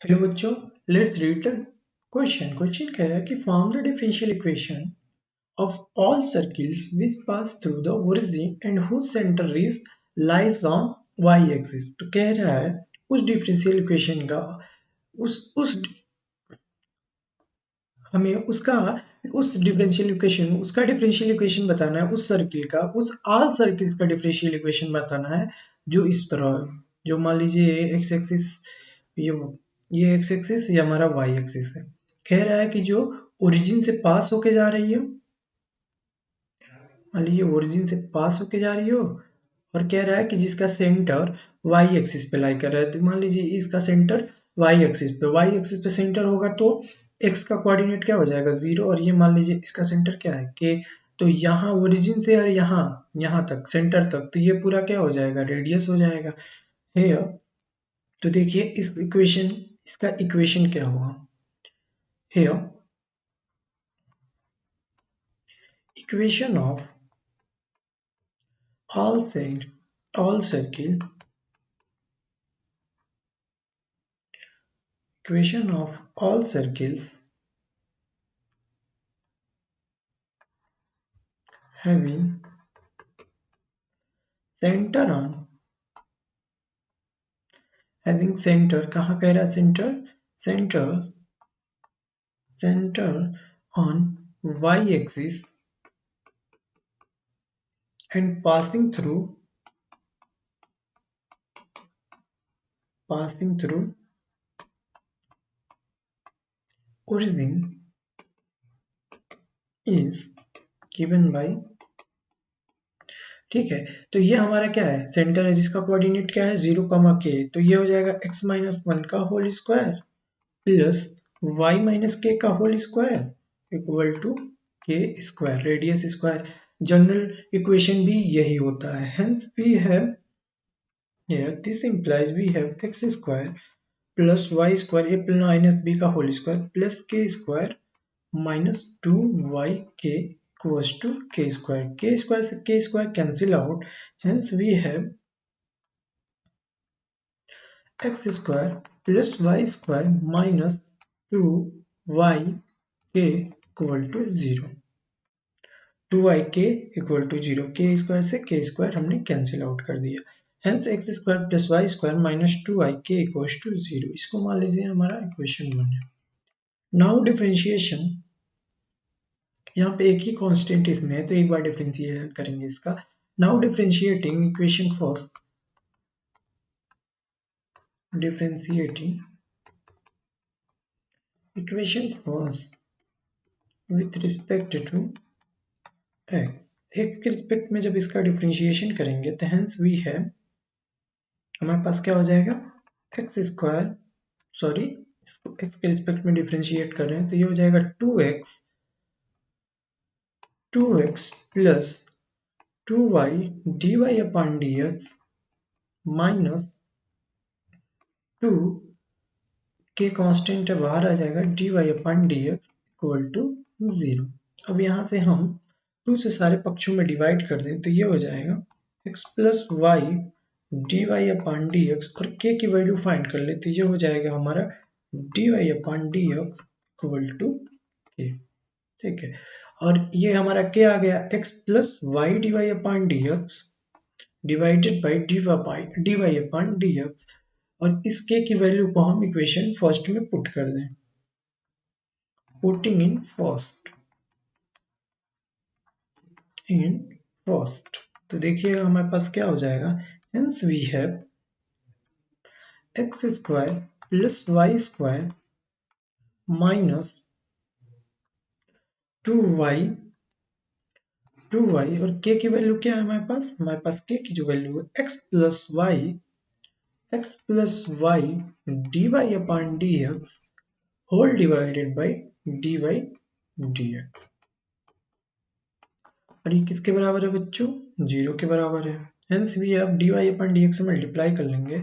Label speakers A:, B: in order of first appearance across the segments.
A: Hello बच्चों, let's read the question. Question कह रहा है कि form the differential equation of all circles which pass through the origin and whose centre is lies on y axis. तो कह रहा है उस डिफरेंशियल इक्वेशन का उस हमें उसका डिफरेंशियल इक्वेशन बताना है, उस सर्किल का, उस ऑल सर्किल्स का डिफरेंशियल इक्वेशन बताना है जो इस तरह है। जो मान लीजिए एक्स एक्सिस, ये ये एक्स एक्सिस, ये हमारा वाई एक्सिस है। कह रहा है कि जो ओरिजिन से पास होके जा रही हो, मान लीजिए ओरिजिन से पास होके जा रही हो, और कह रहा है कि जिसका सेंटर वाई एक्सिस पे लाई कर रहा है। तो मान लीजिए इसका सेंटर वाई एक्सिस पे सेंटर होगा तो एक्स का कोऑर्डिनेट क्या हो जाएगा, 0। और ये मान लीजिए इसका सेंटर क्या है, के। तो यहाँ ओरिजिन से और यहाँ यहाँ तक सेंटर तक, तो ये पूरा क्या हो जाएगा, रेडियस हो जाएगा है। तो देखिए इस इक्वेशन, इसका इक्वेशन क्या हुआ है, equation of all side all circle equation of all circles having center on having center, कहाँ कह रहा है centre, center on y axis and passing through origin is given by। ठीक है, तो ये हमारा क्या है, सेंटर है जिसका कोऑर्डिनेट क्या है, 0, k। तो ये हो जाएगा x-1 का होल स्क्वायर प्लस y-k का whole square equal to k square, radius square. General equation भी यही होता है। Hence we have here, this implies we have x square plus y square a minus b का whole square plus k square minus 2yk equals to k square। से k square cancel out, hence we have x square plus y square minus 2yk equal to 0। 2yk equal to 0, k square से k square हमने cancel out कर दिया। hence x square plus y square minus 2yk equals to 0। इसको मान लीजिए हमारा equation 1 है। Now differentiation, यहाँ पे एक ही कांस्टेंट इसमें है तो एक बार डिफरेंशिएट करेंगे इसका। Now differentiating equation first with respect to x के रिस्पेक्ट में जब इसका डिफरेंशिएशन करेंगे तो हेंस वी है, हमारे पास क्या हो जाएगा, एक्स स्क्वायर, सॉरी इसको एक्स के रिस्पेक्ट में डिफरेंशिएट कर रहे हैं तो ये हो जाएगा 2x plus 2y dy upon dx minus 2 k constant बाहर आ जाएगा dy upon dx equal to 0। अब यहाँ से हम 2 से सारे पक्षों में डिवाइड कर दें तो ये हो जाएगा x plus y dy upon dx, और k की वैल्यू फाइंड कर ले तो ये हो जाएगा हमारा dy upon dx equal to k। ठीक है, और ये हमारा क्या आ गया, x plus y d y upon d x divided by d y upon d x. और इस k की वैल्यू को हम इक्वेशन फर्स्ट में पुट कर दें, पुटिंग इन फर्स्ट। तो देखिएगा हमारे पास क्या हो जाएगा, hence we have x square plus y square minus 2y और k की वैल्यू क्या है हमारे पास k की जो वैल्यू है x plus y d y upon d x whole divided by d y d x. और ये किसके बराबर है बच्चों, 0 के बराबर है। हेंस भी आप d y upon d x से मल्टीप्लाई कर लेंगे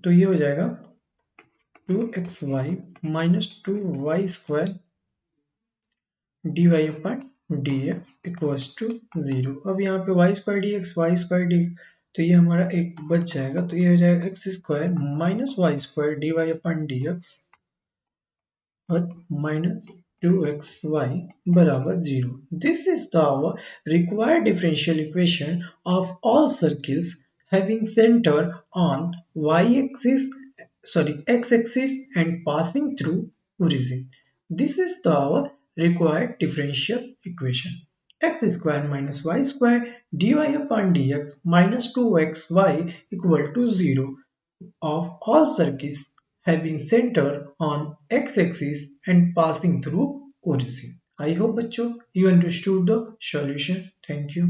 A: तो ये हो जाएगा 2xy minus 2y square D y upon dx equals to 0। अब यहाँ पे वाई स्क्वायर डी तो ये हमारा एक बच जाएगा, तो ये हो जाएगा x square minus Y square D Y upon D x और माइनस 2xy बराबर 0। This is the our required differential equation of all circles having center on y-axis, sorry, x-axis and passing through origin. This is the our required differential equation. X square minus y square dy upon dx minus 2xy equal to 0 of all circuits having center on x-axis and passing through origin. I hope बच्चों you understood the solution. Thank you.